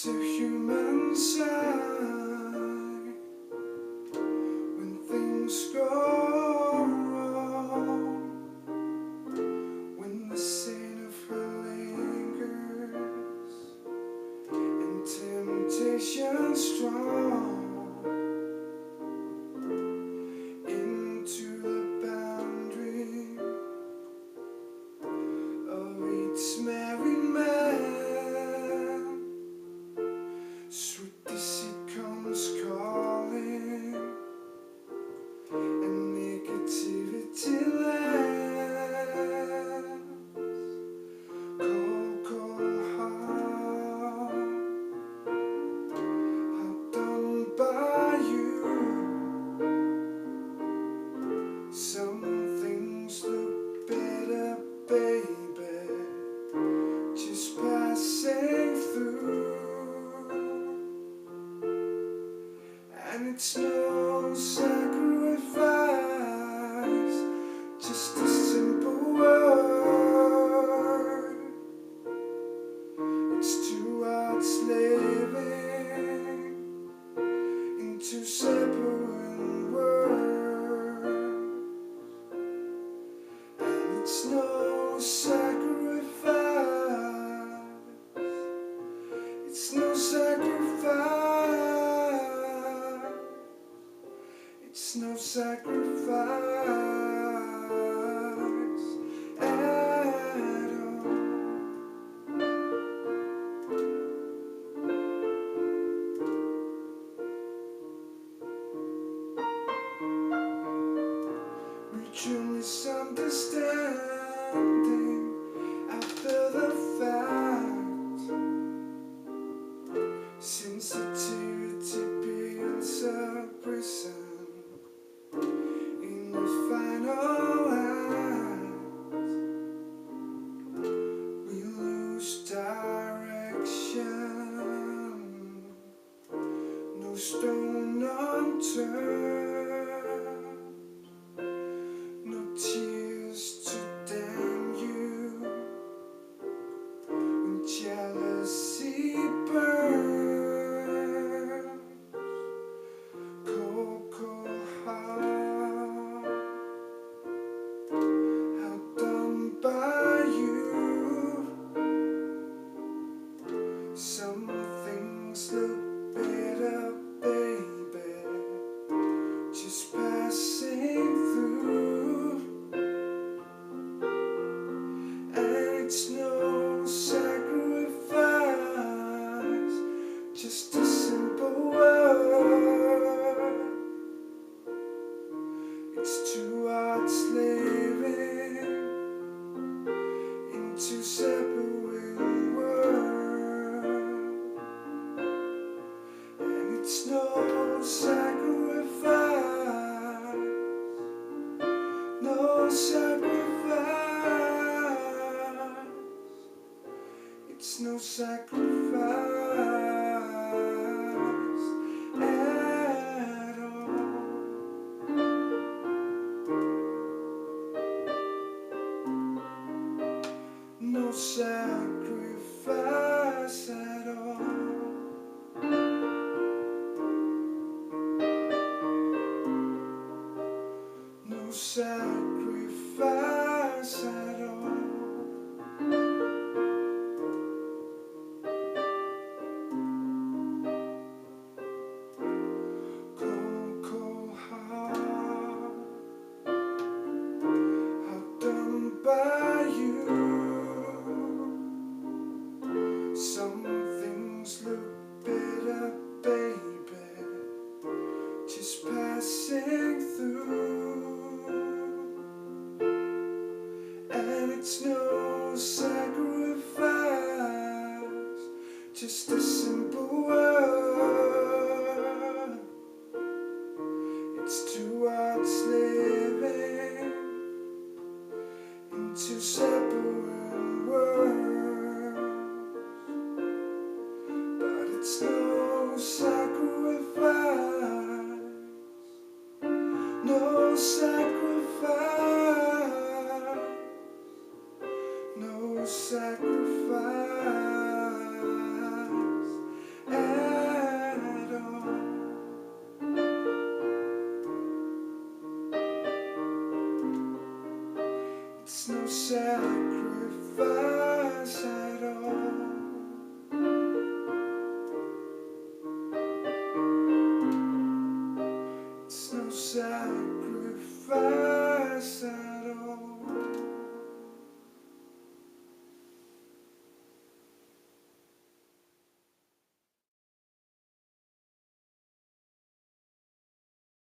It's a human sign when things go wrong, when the sin of her lingers and temptation strong into the boundary of each married man. Sweet deceit comes calling, and negativity lands. Cold, cold heart, outdone by you. Some things look better, baby, just passing through. And it's no sacrifice, just a simple word. It's two hearts living in two separate worlds. And it's no sacrifice, it's no sacrifice. It's no sacrifice at all. Mutual misunderstanding after the fact. Sensitivity builds a prison. In the final act, we lose direction. No stone unturned, no tears to damn you. When jealousy burns, cold, cold heart, outdone by you. Some things look better, baby, just passing through. And it's no sacrifice, just a simple word. It's two hearts living in two separate worlds. And it's no sacrifice, no sacrifice. It's no sacrifice at all. No sacrifice at all. No sacrifice at all. Cold, cold heart, outdone by you. Some things look better, baby, just passing through. sacrifice.